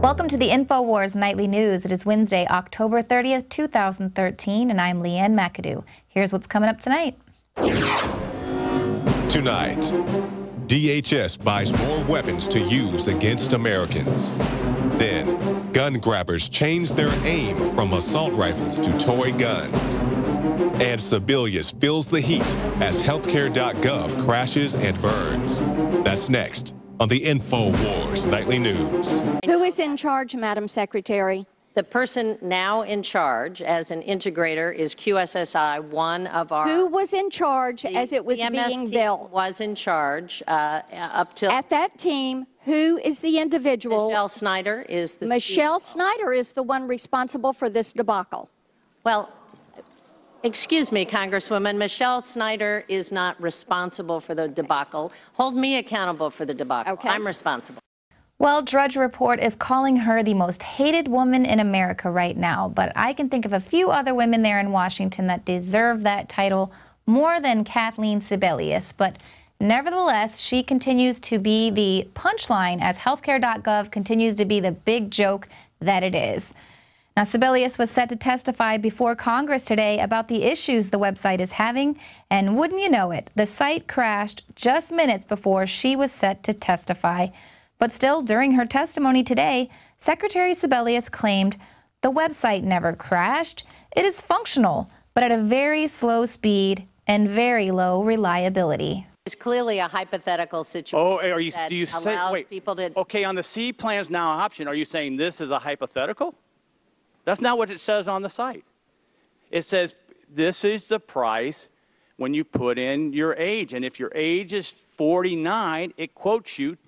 Welcome to the Infowars Nightly News. It is Wednesday, October 30th, 2013, and I'm Ann McAdoo. Here's what's coming up tonight. Tonight, DHS buys more weapons to use against Americans. Then, gun grabbers change their aim from assault rifles to toy guns. And Sebelius feels the heat as healthcare.gov crashes and burns. That's next on the Infowars Nightly News. Who is in charge, Madam Secretary? The person now in charge as an integrator is QSSI, one of our... Who was in charge as it was being built? Was in charge up till... At that team, who is the individual? Michelle Snyder is the... Michelle Snyder is the one responsible for this debacle. Well, excuse me, Congresswoman, Michelle Snyder is not responsible for the debacle. Hold me accountable for the debacle. Okay. I'm responsible. Well, Drudge Report is calling her the most hated woman in America right now, but I can think of a few other women there in Washington that deserve that title more than Kathleen Sebelius. But nevertheless, she continues to be the punchline as healthcare.gov continues to be the big joke that it is. Now, Sebelius was set to testify before Congress today about the issues the website is having, and wouldn't you know it, the site crashed just minutes before she was set to testify. But still, during her testimony today, Secretary Sebelius claimed the website never crashed. It is functional, but at a very slow speed and very low reliability. It's clearly a hypothetical situation. Oh, are you, that do you say, allows wait, people to... okay, on the C plans now option, are you saying this is a hypothetical? That's not what it says on the site. It says this is the price when you put in your age, and if your age is 49, it quotes you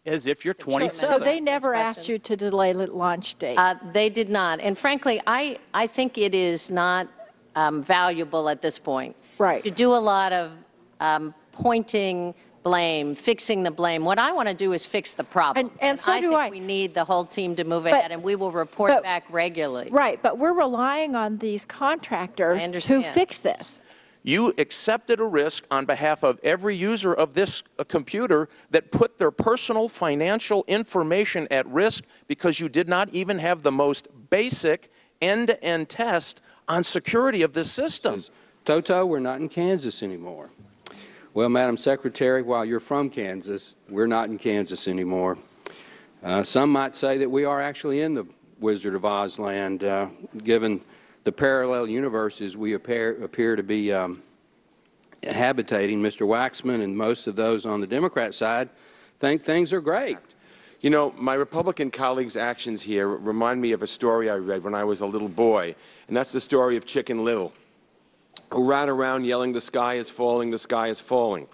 as if you're 27. So they never asked you to delay the launch date? They did not. And frankly, I think it is not valuable at this point. Right. To do a lot of pointing blame, fixing the blame. What I want to do is fix the problem. And so do I. We need the whole team to move ahead, and we will report back regularly. Right, but we're relying on these contractors who fix this. You accepted a risk on behalf of every user of this computer that put their personal financial information at risk because you did not even have the most basic end-to-end test on security of this system. Toto, we're not in Kansas anymore. Well, Madam Secretary, while you're from Kansas, we're not in Kansas anymore. Some might say that we are actually in the Wizard of Oz land, given the parallel universes we appear to be habitating. Mr. Waxman and most of those on the Democrat side think things are great. You know, my Republican colleagues' actions here remind me of a story I read when I was a little boy, and that's the story of Chicken Little, who ran around yelling, "The sky is falling, the sky is falling."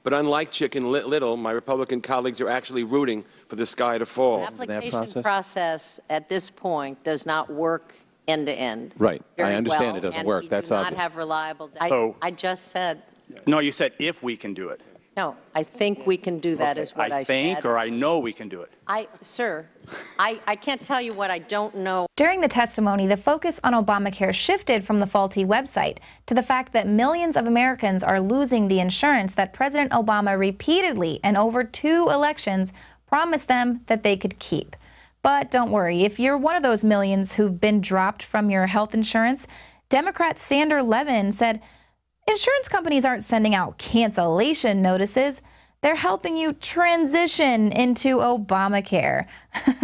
But unlike Chicken Little, my Republican colleagues are actually rooting for the sky to fall. The application process at this point does not work end to end. Right. I understand it doesn't work. That's obvious. We do not have reliable data. I just said. No, you said if we can do it. No, I think we can do that is what I said. I think or I know we can do it. Sir, I can't tell you what I don't know. During the testimony, the focus on Obamacare shifted from the faulty website to the fact that millions of Americans are losing the insurance that President Obama repeatedly and over 2 elections promised them that they could keep. But don't worry, if you're one of those millions who've been dropped from your health insurance, Democrat Sander Levin said insurance companies aren't sending out cancellation notices. They're helping you transition into Obamacare.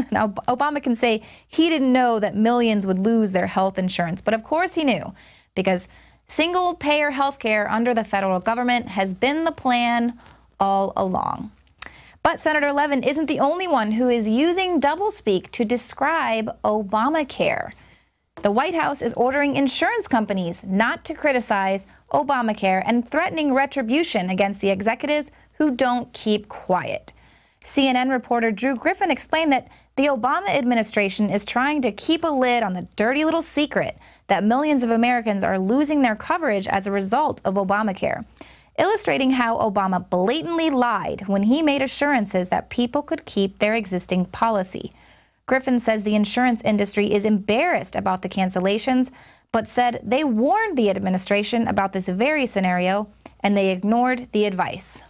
Now, Obama can say he didn't know that millions would lose their health insurance, but of course he knew, because single-payer health care under the federal government has been the plan all along. But Senator Levin isn't the only one who is using doublespeak to describe Obamacare. The White House is ordering insurance companies not to criticize Obamacare and threatening retribution against the executives who don't keep quiet. CNN reporter Drew Griffin explained that the Obama administration is trying to keep a lid on the dirty little secret that millions of Americans are losing their coverage as a result of Obamacare, illustrating how Obama blatantly lied when he made assurances that people could keep their existing policy. Griffin says the insurance industry is embarrassed about the cancellations, but said they warned the administration about this very scenario and they ignored the advice.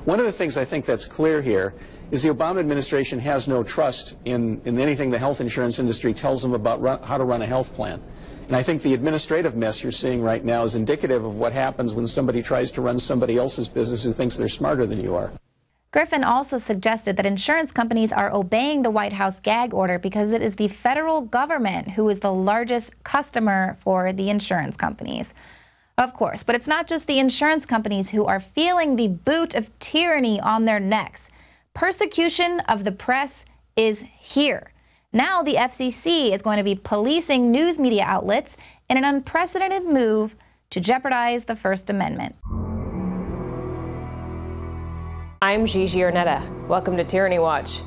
One of the things I think that's clear here is the Obama administration has no trust in anything the health insurance industry tells them about how to run a health plan. And I think the administrative mess you're seeing right now is indicative of what happens when somebody tries to run somebody else's business who thinks they're smarter than you are. Griffin also suggested that insurance companies are obeying the White House gag order because it is the federal government who is the largest customer for the insurance companies. Of course, but it's not just the insurance companies who are feeling the boot of tyranny on their necks. Persecution of the press is here. Now the FCC is going to be policing news media outlets in an unprecedented move to jeopardize the First Amendment. I'm GiGi Ernetta. Welcome to Tyranny Watch.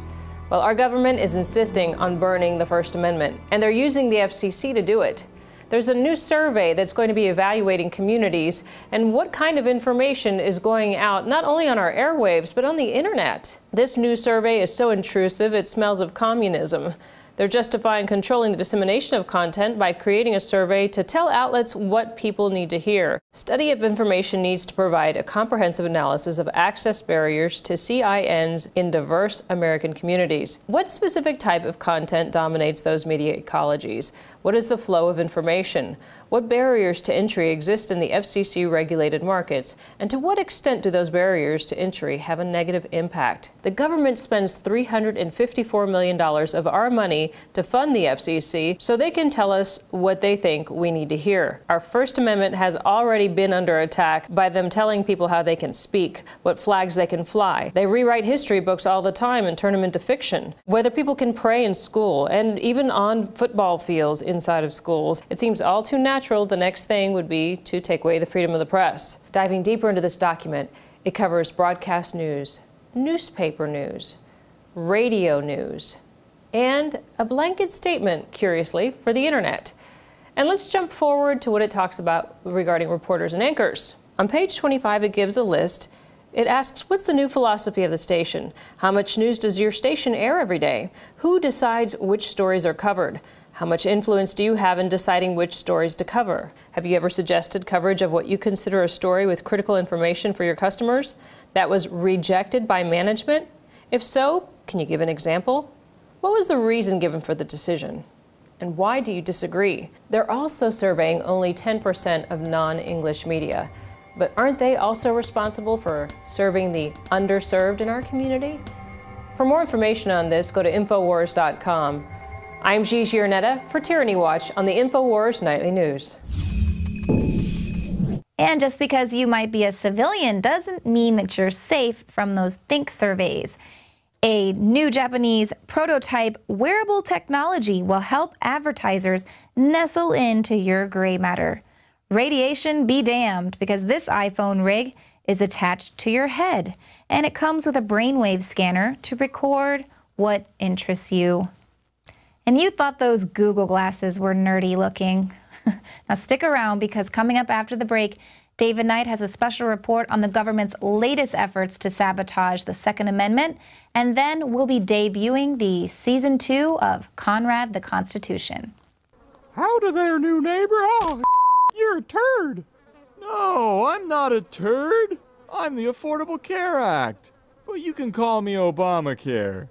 Well, our government is insisting on burning the First Amendment, and they're using the FCC to do it. There's a new survey that's going to be evaluating communities and what kind of information is going out not only on our airwaves, but on the internet. This new survey is so intrusive it smells of communism. They're justifying controlling the dissemination of content by creating a survey to tell outlets what people need to hear. Study of information needs to provide a comprehensive analysis of access barriers to CINs in diverse American communities. What specific type of content dominates those media ecologies? What is the flow of information? What barriers to entry exist in the FCC-regulated markets? And to what extent do those barriers to entry have a negative impact? The government spends $354 million of our money to fund the FCC so they can tell us what they think we need to hear. Our First Amendment has already been under attack by them telling people how they can speak, what flags they can fly. They rewrite history books all the time and turn them into fiction. Whether people can pray in school and even on football fields inside of schools, it seems all too natural the next thing would be to take away the freedom of the press. Diving deeper into this document, it covers broadcast news, newspaper news, radio news, and a blanket statement, curiously, for the internet. And let's jump forward to what it talks about regarding reporters and anchors. On page 25, it gives a list. It asks, what's the new philosophy of the station? How much news does your station air every day? Who decides which stories are covered? How much influence do you have in deciding which stories to cover? Have you ever suggested coverage of what you consider a story with critical information for your customers that was rejected by management? If so, can you give an example? What was the reason given for the decision? And why do you disagree? They're also surveying only 10% of non-English media. But aren't they also responsible for serving the underserved in our community? For more information on this, go to Infowars.com. I'm GiGi Ernetta for Tyranny Watch on the Infowars Nightly News. And just because you might be a civilian doesn't mean that you're safe from those think surveys. A new Japanese prototype wearable technology will help advertisers nestle into your gray matter. Radiation be damned, because this iPhone rig is attached to your head, and it comes with a brainwave scanner to record what interests you. And you thought those Google glasses were nerdy looking. Now stick around, because coming up after the break, David Knight has a special report on the government's latest efforts to sabotage the Second Amendment, and then we'll be debuting the Season 2 of Conrad the Constitution. Howdy there, new neighbor. Oh, you're a turd. No, I'm not a turd. I'm the Affordable Care Act. But you can call me Obamacare.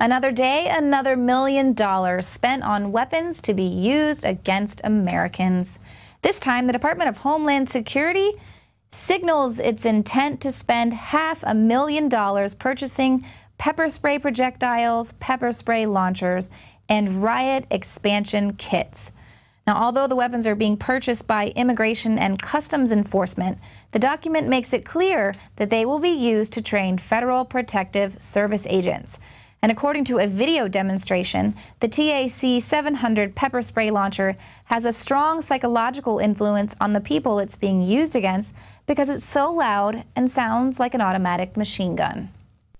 Another day, another $1 million spent on weapons to be used against Americans. This time, the Department of Homeland Security signals its intent to spend $500,000 purchasing pepper spray projectiles, pepper spray launchers, and riot expansion kits. Now, although the weapons are being purchased by Immigration and Customs Enforcement, the document makes it clear that they will be used to train Federal Protective Service agents. And according to a video demonstration, the TAC 700 pepper spray launcher has a strong psychological influence on the people it's being used against because it's so loud and sounds like an automatic machine gun.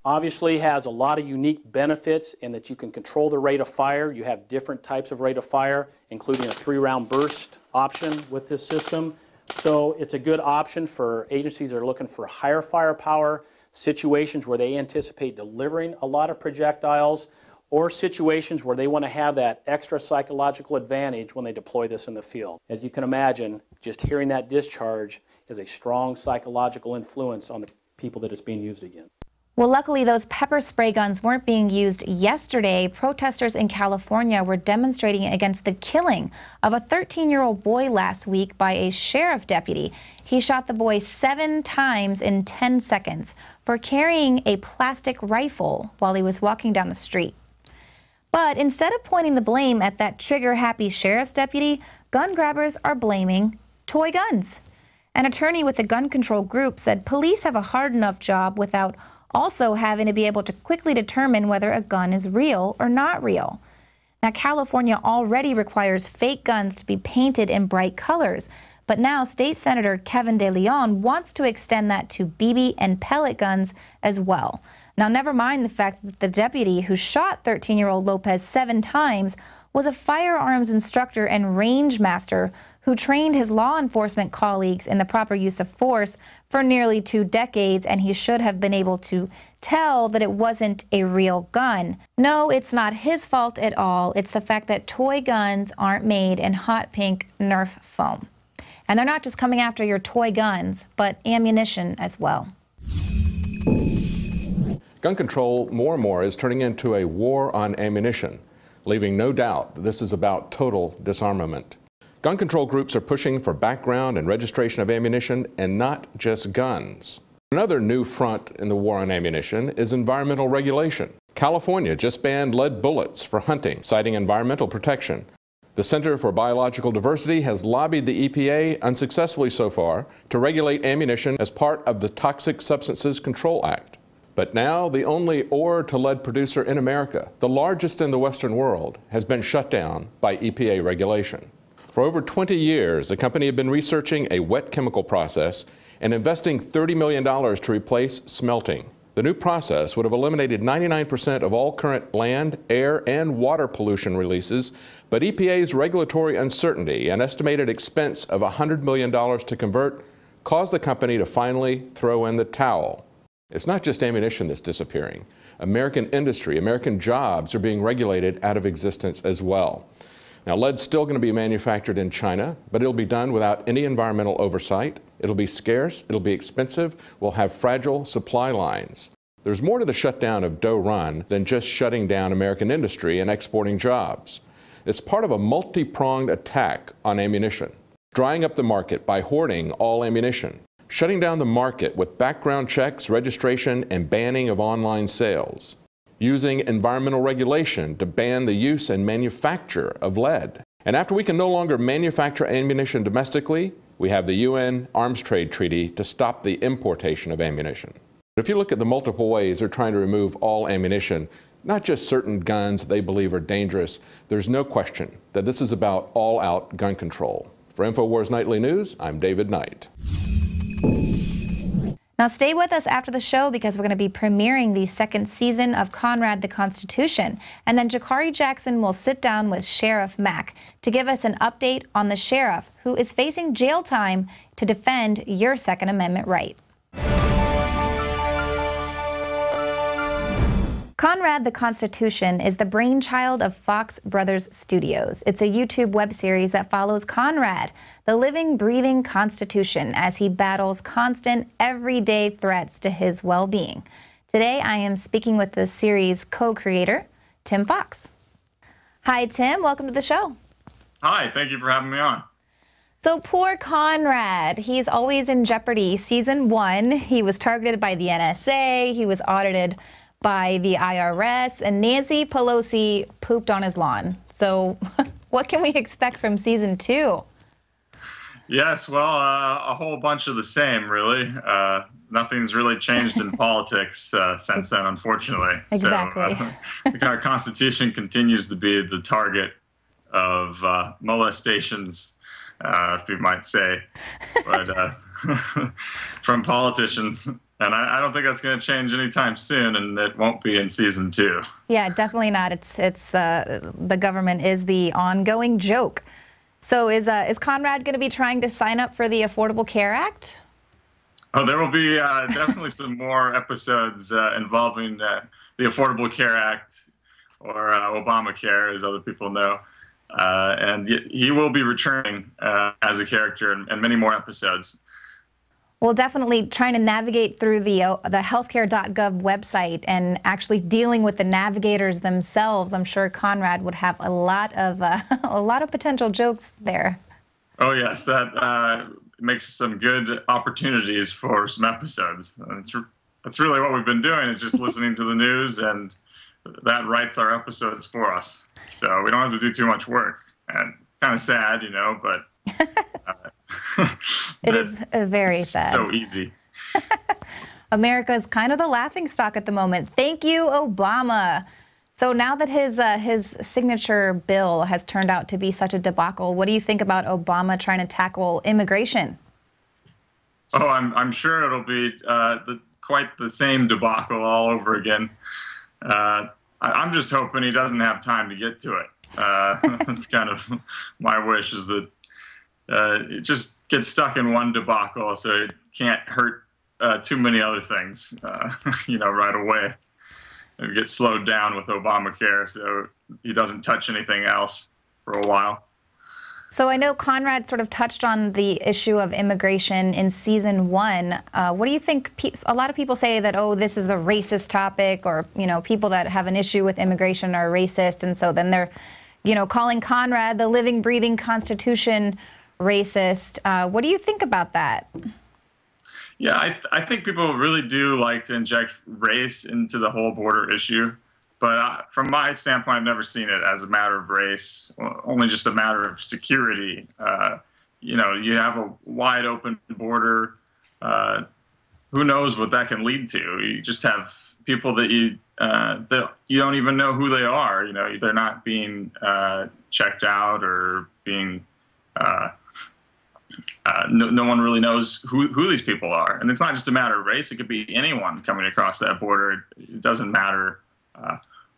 Obviously has a lot of unique benefits in that you can control the rate of fire. You have different types of rate of fire, including a 3-round burst option with this system. So it's a good option for agencies that are looking for higher firepower, situations where they anticipate delivering a lot of projectiles, or situations where they want to have that extra psychological advantage when they deploy this in the field. As you can imagine, just hearing that discharge is a strong psychological influence on the people that it's being used against. Well, luckily, those pepper spray guns weren't being used yesterday. Protesters in California were demonstrating against the killing of a 13-year-old boy last week by a sheriff deputy. He shot the boy 7 times in 10 seconds for carrying a plastic rifle while he was walking down the street. But instead of pointing the blame at that trigger-happy sheriff's deputy, gun grabbers are blaming toy guns. An attorney with a gun control group said police have a hard enough job without also having to be able to quickly determine whether a gun is real or not real. Now, California already requires fake guns to be painted in bright colors, but now State Senator Kevin De Leon wants to extend that to BB and pellet guns as well. Now, never mind the fact that the deputy who shot 13-year-old Lopez 7 times was a firearms instructor and range master who trained his law enforcement colleagues in the proper use of force for nearly 2 decades, and he should have been able to tell that it wasn't a real gun. No, it's not his fault at all. It's the fact that toy guns aren't made in hot pink Nerf foam. And they're not just coming after your toy guns, but ammunition as well. Gun control more and more is turning into a war on ammunition, leaving no doubt that this is about total disarmament. Gun control groups are pushing for background and registration of ammunition and not just guns. Another new front in the war on ammunition is environmental regulation. California just banned lead bullets for hunting, citing environmental protection. The Center for Biological Diversity has lobbied the EPA, unsuccessfully so far, to regulate ammunition as part of the Toxic Substances Control Act. But now the only ore to lead producer in America, the largest in the Western world, has been shut down by EPA regulation. For over 20 years, the company had been researching a wet chemical process and investing $30 million to replace smelting. The new process would have eliminated 99% of all current land, air, and water pollution releases, but EPA's regulatory uncertainty and estimated expense of $100 million to convert caused the company to finally throw in the towel. It's not just ammunition that's disappearing. American industry, American jobs are being regulated out of existence as well. Now, lead's still going to be manufactured in China, but it'll be done without any environmental oversight. It'll be scarce, it'll be expensive, we'll have fragile supply lines. There's more to the shutdown of Doe Run than just shutting down American industry and exporting jobs. It's part of a multi-pronged attack on ammunition. Drying up the market by hoarding all ammunition. Shutting down the market with background checks, registration, and banning of online sales. Using environmental regulation to ban the use and manufacture of lead. And after we can no longer manufacture ammunition domestically, we have the UN Arms Trade Treaty to stop the importation of ammunition. If you look at the multiple ways they're trying to remove all ammunition, not just certain guns they believe are dangerous, there's no question that this is about all-out gun control. For Infowars Nightly News, I'm David Knight. Now stay with us after the show because we're going to be premiering the 2nd season of Conrad the Constitution. And then Jakari Jackson will sit down with Sheriff Mack to give us an update on the sheriff who is facing jail time to defend your Second Amendment right. Conrad the Constitution is the brainchild of Fox Brothers Studios. It's a YouTube web series that follows Conrad, the living, breathing Constitution, as he battles constant, everyday threats to his well-being. Today, I am speaking with the series co-creator, Tim Fox. Hi, Tim. Welcome to the show. Hi. Thank you for having me on. So poor Conrad, he's always in jeopardy. Season 1, he was targeted by the NSA. He was audited by the IRS, and Nancy Pelosi pooped on his lawn. So what can we expect from season 2? Yes, well, a whole bunch of the same, really. Nothing's really changed in politics since then, unfortunately. Exactly. So our Constitution continues to be the target of molestations, if you might say, but from politicians. And I don't think that's going to change anytime soon, and it won't be in season 2. Yeah, definitely not. It's the government is the ongoing joke. So is Conrad going to be trying to sign up for the Affordable Care Act? Oh, there will be definitely some more episodes involving the Affordable Care Act. or Obamacare, as other people know. And he will be returning as a character in many more episodes. Well, definitely trying to navigate through the healthcare.gov website and actually dealing with the navigators themselves. I'm sure Conrad would have a lot of potential jokes there. Oh yes, that makes some good opportunities for some episodes. That's really what we've been doing, is just listening to the news, and that writes our episodes for us. So we don't have to do too much work. And kind of sad, you know, but it is very sad. So easy. America is kind of the laughingstock at the moment. Thank you, Obama. So now that his signature bill has turned out to be such a debacle, what do you think about Obama trying to tackle immigration? Oh, I'm sure it'll be quite the same debacle all over again. I'm just hoping he doesn't have time to get to it. That's kind of my wish, is that it just gets stuck in one debacle so it can't hurt too many other things, right away. It gets slowed down with Obamacare, so he doesn't touch anything else for a while. So I know Conrad sort of touched on the issue of immigration in season 1. What do you think? A lot of people say that, oh, this is a racist topic, or, people that have an issue with immigration are racist. And so then they're, calling Conrad, the living, breathing Constitution, racist. What do you think about that? Yeah, I think people really do like to inject race into the whole border issue. But from my standpoint, I've never seen it as a matter of race, only just a matter of security. You have a wide open border. Who knows what that can lead to? You just have people that you don't even know who they are. They're not being checked out or being. No one really knows who these people are. And it's not just a matter of race. It could be anyone coming across that border. It doesn't matter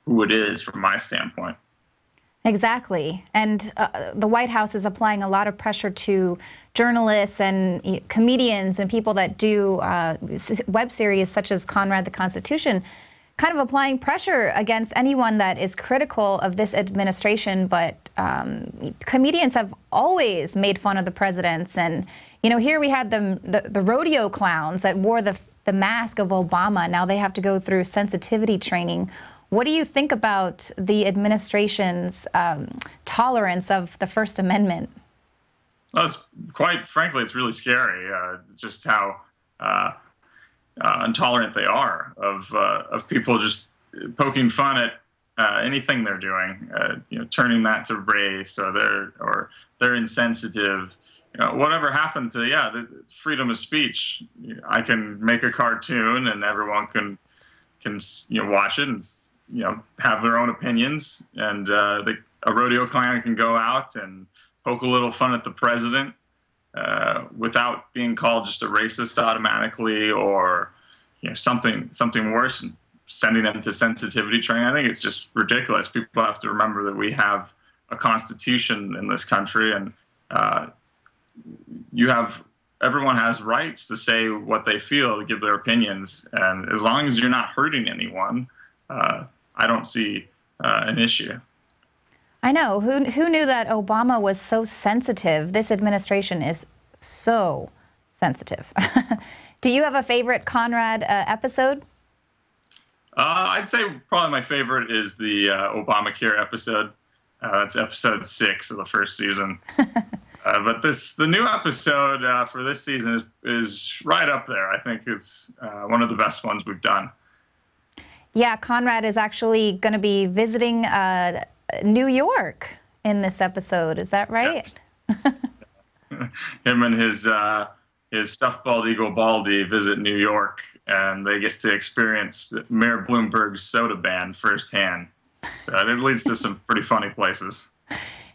who it is from my standpoint. Exactly. And the White House is applying a lot of pressure to journalists and comedians and people that do web series such as Conrad the Constitution, kind of applying pressure against anyone that is critical of this administration. But comedians have always made fun of the presidents. And, here we had the rodeo clowns that wore the mask of Obama. Now they have to go through sensitivity training. What do you think about the administration's tolerance of the First Amendment? Well, quite frankly, it's really scary, just how intolerant they are of people just poking fun at anything they're doing, turning that to race, or they're insensitive. Whatever happened to the freedom of speech? I can make a cartoon and everyone can watch it and have their own opinions, and a rodeo clown can go out and poke a little fun at the president without being called just a racist automatically, or something worse, and sending them to sensitivity training. I think it's just ridiculous. People have to remember that we have a constitution in this country, and everyone has rights to say what they feel, to give their opinions, and as long as you're not hurting anyone, I don't see an issue. I know. Who knew that Obama was so sensitive? This administration is so sensitive. Do you have a favorite Conrad episode? I'd say probably my favorite is the Obamacare episode. That's episode 6 of the first season. But the new episode for this season is right up there. I think it's one of the best ones we've done. Yeah, Conrad is actually going to be visiting New York in this episode. Is that right? Yes. Him and his stuffed bald eagle Baldy visit New York, and they get to experience Mayor Bloomberg's soda ban firsthand. So it leads to some pretty funny places.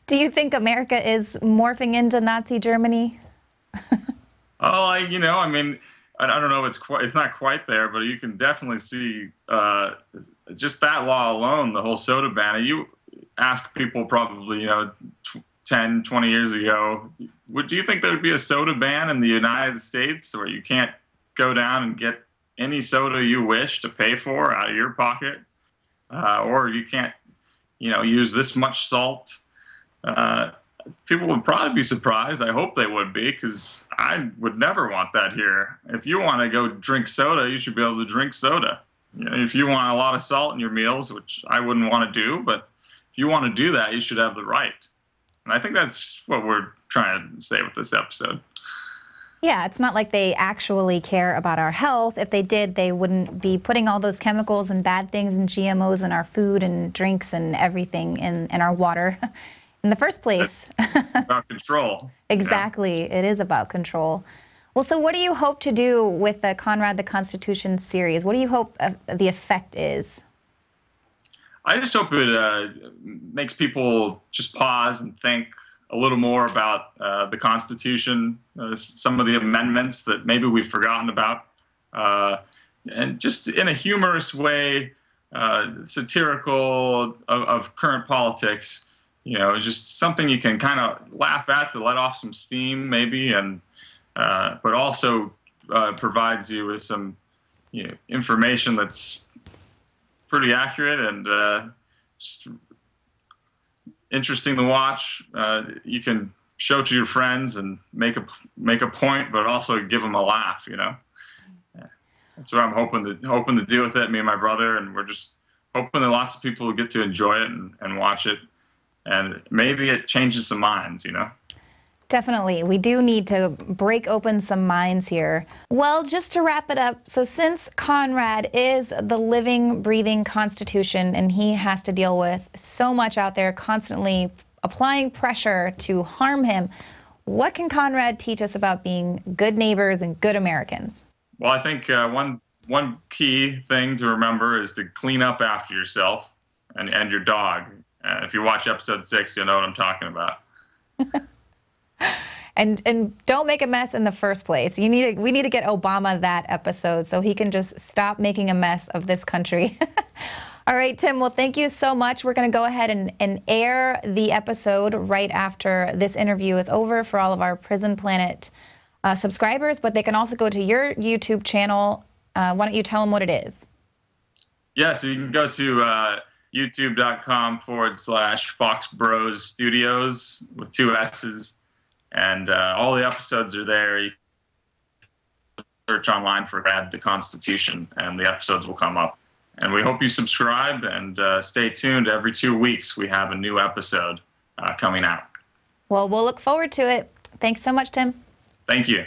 Do you think America is morphing into Nazi Germany? I mean, I don't know if it's not quite there, but you can definitely see just that law alone, the whole soda ban. You ask people probably, 10, 20 years ago, do you think there would be a soda ban in the United States where you can't go down and get any soda you wish to pay for out of your pocket? Or you can't use this much salt. People would probably be surprised. I hope they would be, because I would never want that here. If you want to go drink soda, you should be able to drink soda. If you want a lot of salt in your meals, which I wouldn't want to do, but if you want to do that, you should have the right. And I think that's what we're trying to say with this episode. Yeah, it's not like they actually care about our health. If they did, they wouldn't be putting all those chemicals and bad things and GMOs in our food and drinks and everything in our water in the first place. It's about control. Exactly. It is about control. Well, so what do you hope to do with the Conrad the Constitution series? What do you hope the effect is? I just hope it makes people just pause and think a little more about the Constitution, some of the amendments that maybe we've forgotten about, and just in a humorous way, satirical of current politics, just something you can kind of laugh at to let off some steam maybe, and but also provides you with some information that's pretty accurate and just interesting to watch. You can show to your friends and make a point, but also give them a laugh. That's what I'm hoping to do with it. Me and my brother, and we're just hoping that lots of people will get to enjoy it and watch it, and maybe it changes some minds. Definitely. We do need to break open some minds here. Well, just to wrap it up, so since Conrad is the living, breathing Constitution, and he has to deal with so much out there constantly applying pressure to harm him, what can Conrad teach us about being good neighbors and good Americans? Well, I think one key thing to remember is to clean up after yourself and your dog. If you watch episode 6, you'll know what I'm talking about. And don't make a mess in the first place. We need to get Obama that episode so he can just stop making a mess of this country. All right, Tim, well, thank you so much. We're going to go ahead and air the episode right after this interview is over for all of our Prison Planet subscribers, but they can also go to your YouTube channel. Why don't you tell them what it is? Yeah, so you can go to youtube.com/Fox Bros Studios with 2 S's. And all the episodes are there. You can search online for Conrad the Constitution, and the episodes will come up. And we hope you subscribe and stay tuned. Every 2 weeks, we have a new episode coming out. Well, we'll look forward to it. Thanks so much, Tim. Thank you.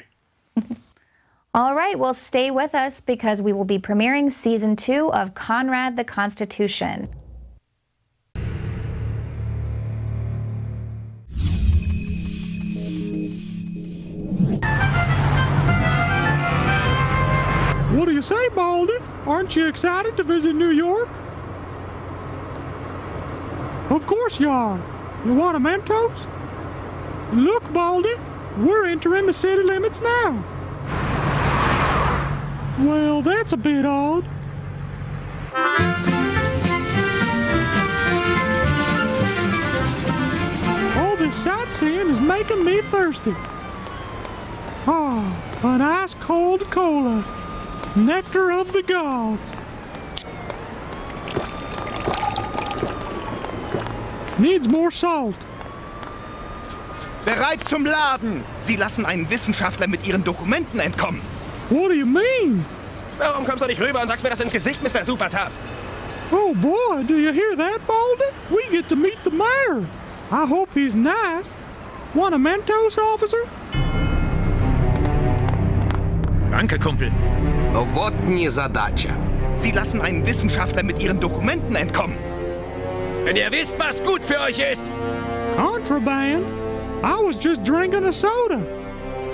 All right, well, stay with us because we will be premiering Season 2 of Conrad the Constitution. What do you say, Baldy? Aren't you excited to visit New York? Of course you are. You want a Mentos? Look, Baldy, we're entering the city limits now. Well, that's a bit odd. All this sightseeing is making me thirsty. Ah, an ice cold cola. Nectar of the gods. Needs more salt. Bereit zum Laden! Sie lassen einen Wissenschaftler mit Ihren Dokumenten entkommen. What do you mean? Warum kommst du nicht rüber und sagst mir das ins Gesicht, Mr. Supertough? Oh boy, do you hear that, Baldy? We get to meet the mayor. I hope he's nice. Want a Mentos, officer? Danke, Kumpel. Вот незадача. Sie lassen einen Wissenschaftler mit Ihren Dokumenten entkommen. Wenn ihr wisst, was gut für euch ist. Contraband? I was just drinking a soda.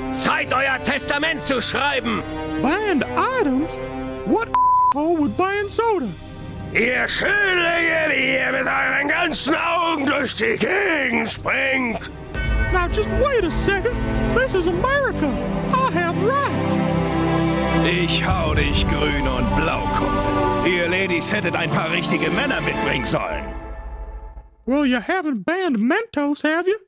Zeit, euer Testament zu schreiben. Banned items? What hole would ban soda? Ihr Schönlinge, die ihr mit euren ganzen Augen durch die Gegend springt. Now just wait a second. This is America. I have rights. Ich hau dich grün und blau, Kumpel. Ihr Ladies hättet ein paar richtige Männer mitbringen sollen. Well, you haven't banned Mentos, have you?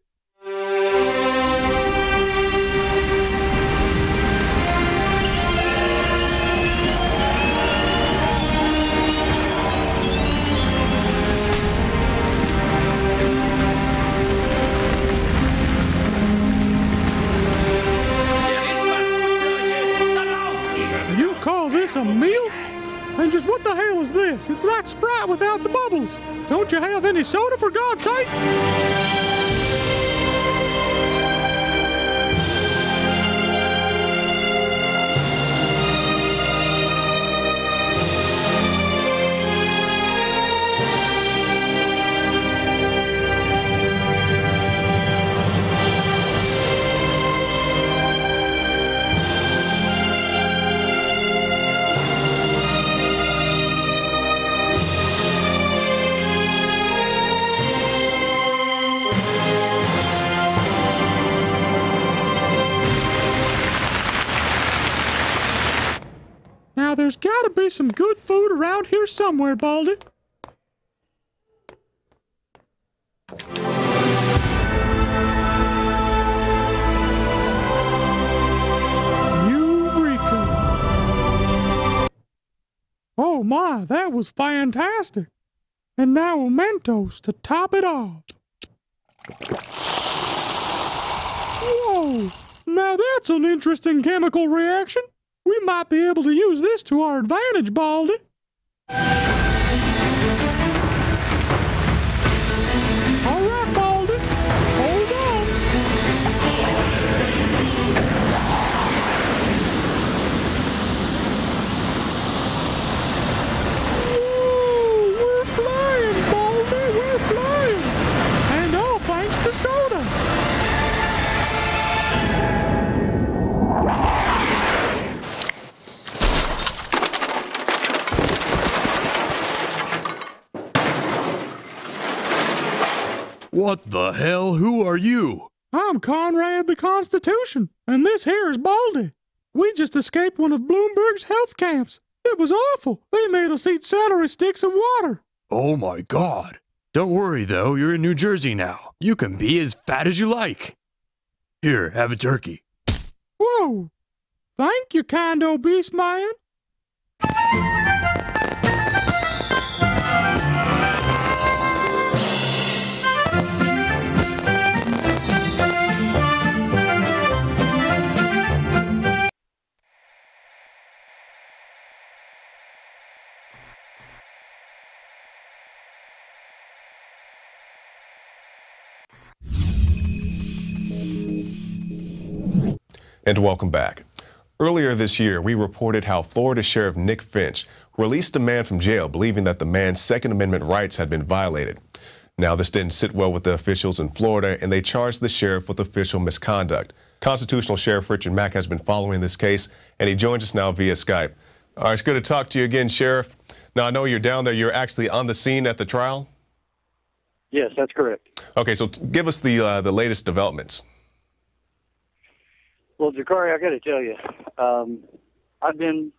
call this a meal? And just what the hell is this? It's like Sprite without the bubbles. Don't you have any soda, for God's sake? Now, there's gotta be some good food around here somewhere, Baldy. Eureka! Oh my, that was fantastic. And now a Mentos to top it off. Whoa! Now that's an interesting chemical reaction. We might be able to use this to our advantage, Baldy. All right, Baldy. Hold on. Whoa, we're flying, Baldy. We're flying. And all thanks to soda. What the hell? Who are you? I'm Conrad the Constitution, and this here is Baldy. We just escaped one of Bloomberg's health camps. It was awful. They made us eat celery sticks and water. Oh my God. Don't worry though, you're in New Jersey now. You can be as fat as you like. Here, have a turkey. Whoa! Thank you, kind obese man. And welcome back. Earlier this year, we reported how Florida Sheriff Nick Finch released a man from jail believing that the man's Second Amendment rights had been violated. Now, this didn't sit well with the officials in Florida, and they charged the sheriff with official misconduct. Constitutional Sheriff Richard Mack has been following this case, and he joins us now via Skype. All right, it's good to talk to you again, Sheriff. Now, I know you're down there. You're actually on the scene at the trial? Yes, that's correct. Okay, so give us the latest developments. Well, Jakari, I got to tell you, I've been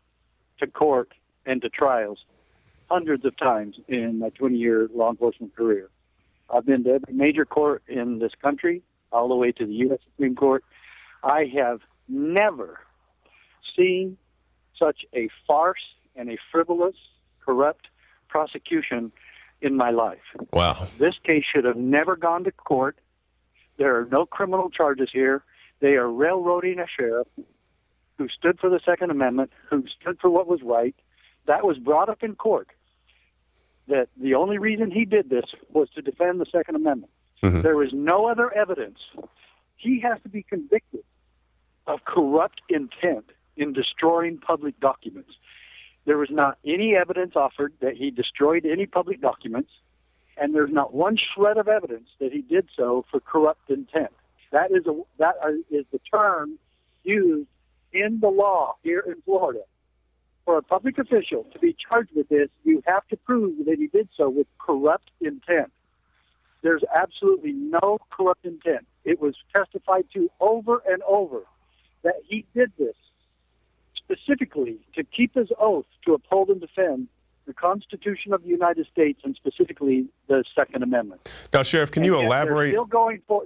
to court and to trials hundreds of times in my 20-year law enforcement career. I've been to every major court in this country, all the way to the U.S. Supreme Court. I have never seen such a farce and a frivolous, corrupt prosecution in my life. Wow. This case should have never gone to court. There are no criminal charges here. They are railroading a sheriff who stood for the Second Amendment, who stood for what was right. That was brought up in court, that the only reason he did this was to defend the Second Amendment. Mm-hmm. There is no other evidence. He has to be convicted of corrupt intent in destroying public documents. There was not any evidence offered that he destroyed any public documents, and there's not one shred of evidence that he did so for corrupt intent. That is the term used in the law here in Florida. For a public official to be charged with this, you have to prove that he did so with corrupt intent. There's absolutely no corrupt intent. It was testified to over and over that he did this specifically to keep his oath to uphold and defend the Constitution of the United States, and specifically the Second Amendment. Now, Sheriff, can you elaborate? Still going for.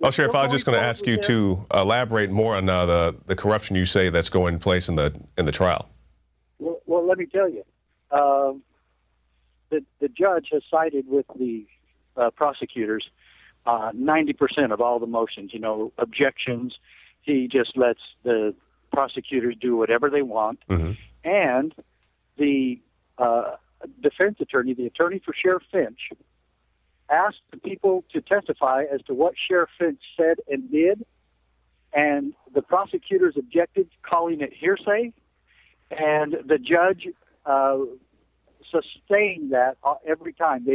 Oh, Sheriff, I was just going to ask you to elaborate more on the corruption you say that's going place in the trial. Well, let me tell you, the judge has sided with the prosecutors 90% of all the motions. You know, objections. He just lets the prosecutors do whatever they want. Mm-hmm. And the defense attorney, the attorney for Sheriff Finch, asked the people to testify as to what Sheriff Finch said and did, and the prosecutors objected, calling it hearsay, and the judge sustained that every time.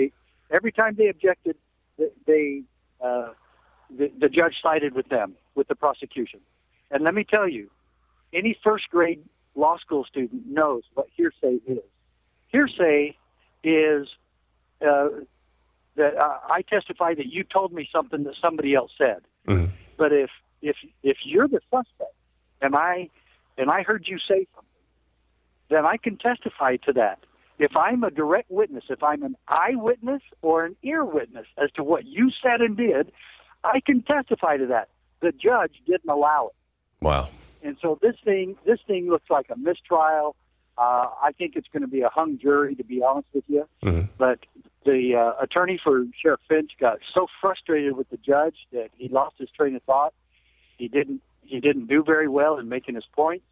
Every time they objected, the judge sided with them, with the prosecution. And let me tell you, any first-grade law school student knows what hearsay is. Hearsay is that I testify that you told me something that somebody else said. Mm-hmm. But if you're the suspect and I heard you say something, then I can testify to that. If I'm a direct witness, if I'm an eyewitness or an ear witness as to what you said and did, I can testify to that. The judge didn't allow it. Wow. And so this thing looks like a mistrial. I think it's going to be a hung jury, to be honest with you. Mm-hmm. But the attorney for Sheriff Finch got so frustrated with the judge that he lost his train of thought. He didn't do very well in making his points.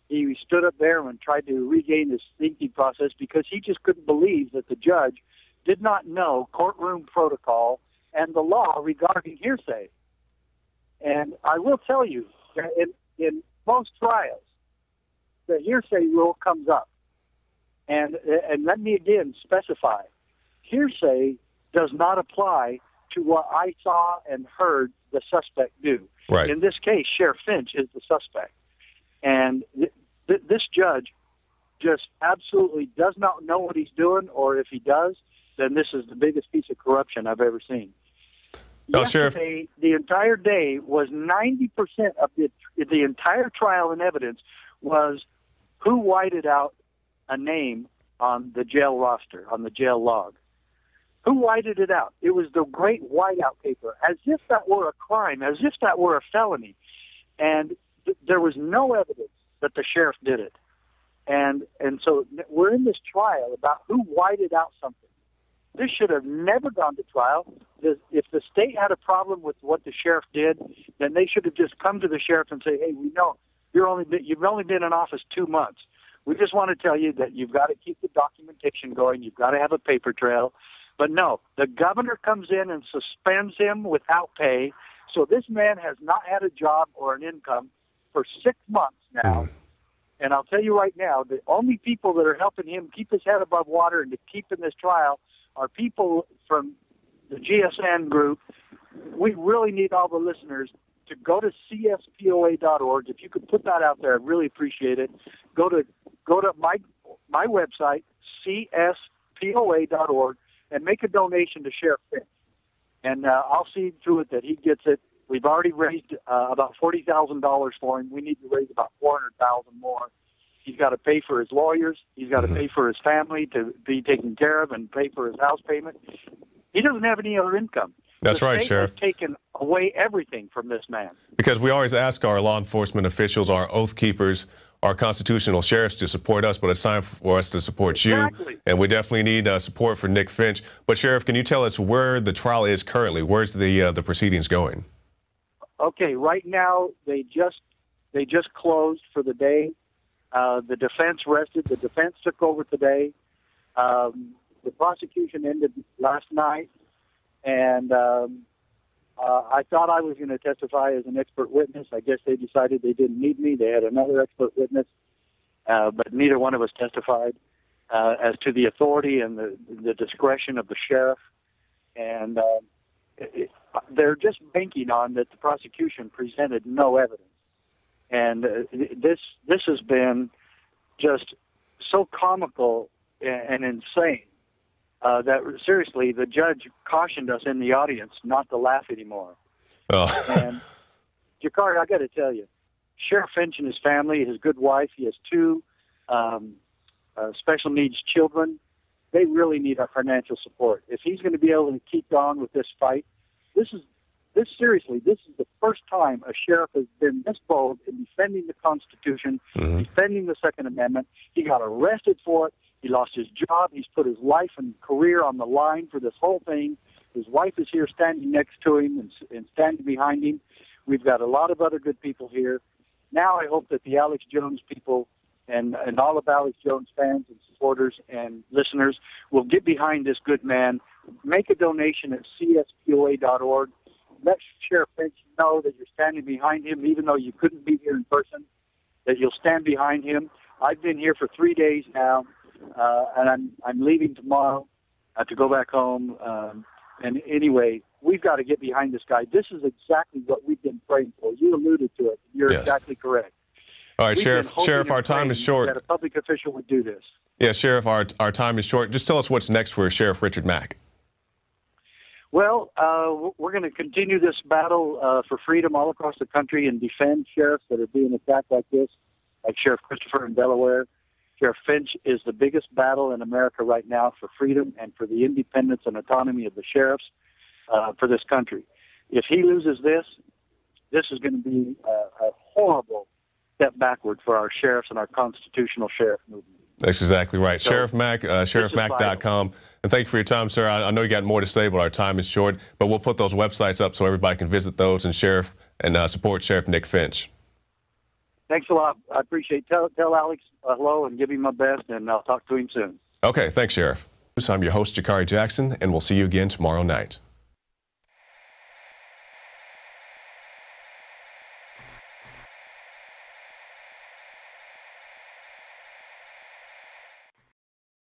He stood up there and tried to regain his thinking process because he just couldn't believe that the judge did not know courtroom protocol and the law regarding hearsay. And I will tell you, in most trials, the hearsay rule comes up. And let me again specify, hearsay does not apply to what I saw and heard the suspect do. Right. In this case, Sheriff Finch is the suspect. And this judge just absolutely does not know what he's doing, or if he does, then this is the biggest piece of corruption I've ever seen. Yesterday, the entire day was 90% of the entire trial and evidence was who whited out a name on the jail roster, on the jail log. Who whited it out? It was the great whiteout paper, as if that were a crime, as if that were a felony. And there was no evidence that the sheriff did it. And so we're in this trial about who whited out something. This should have never gone to trial. If the state had a problem with what the sheriff did, then they should have just come to the sheriff and say, hey, we know you've only been in office 2 months. We just want to tell you that you've got to keep the documentation going. You've got to have a paper trail. But no, the governor comes in and suspends him without pay. So this man has not had a job or an income for 6 months now. And I'll tell you right now, the only people that are helping him keep his head above water and to keep in this trial are people from the GSN group. We really need all the listeners to go to cspoa.org. If you could put that out there, I'd really appreciate it. Go to my website, cspoa.org, and make a donation to Sheriff Finch. And I'll see to it that he gets it. We've already raised about $40,000 for him. We need to raise about $400,000 more. He's got to pay for his lawyers. He's got to pay for his family to be taken care of and pay for his house payment. He doesn't have any other income. That's right, Sheriff. The state has taken away everything from this man. Because we always ask our law enforcement officials, our oath keepers, our constitutional sheriffs to support us, but it's time for us to support you. Exactly. And we definitely need support for Nick Finch. But Sheriff, can you tell us where the trial is currently? Where's the proceedings going? Okay, right now they just closed for the day. The defense rested. The defense took over today. The prosecution ended last night, and I thought I was going to testify as an expert witness. I guess they decided they didn't need me. They had another expert witness, but neither one of us testified as to the authority and the discretion of the sheriff. And they're just banking on that the prosecution presented no evidence. And this has been just so comical and insane that seriously the judge cautioned us in the audience not to laugh anymore. Oh. And Jakari, I got to tell you, Sheriff Finch and his family, his good wife, he has 2 special needs children. They really need our financial support. If he's going to be able to keep on with this fight, this is the first time a sheriff has been this bold in defending the Constitution, defending the Second Amendment. He got arrested for it. He lost his job. He's put his life and career on the line for this whole thing. His wife is here standing next to him and standing behind him. We've got a lot of other good people here. Now I hope that the Alex Jones people and all of Alex Jones fans and supporters and listeners will get behind this good man. Make a donation at cspoa.org. Let Sheriff Finch know that you're standing behind him, even though you couldn't be here in person, that you'll stand behind him. I've been here for 3 days now, and I'm leaving tomorrow to go back home. And anyway, we've got to get behind this guy. This is exactly what we've been praying for. You alluded to it. You're exactly correct. All right, Sheriff, our time is short. That a public official would do this. Yeah, Sheriff, our time is short. Just tell us what's next for Sheriff Richard Mack. Well, we're going to continue this battle for freedom all across the country and defend sheriffs that are being attacked like this, like Sheriff Christopher in Delaware. Sheriff Finch is the biggest battle in America right now for freedom and for the independence and autonomy of the sheriffs for this country. If he loses this, this is going to be a horrible step backward for our sheriffs and our constitutional sheriff movement. That's exactly right. So, Sheriff Mack, sheriffmack.com. And thank you for your time, sir. I know you got more to say, but our time is short. But we'll put those websites up so everybody can visit those and support Sheriff Nick Finch. Thanks a lot. I appreciate it. Tell Alex hello and give him my best, and I'll talk to him soon. Okay, thanks, Sheriff. I'm your host, Jakari Jackson, and we'll see you again tomorrow night.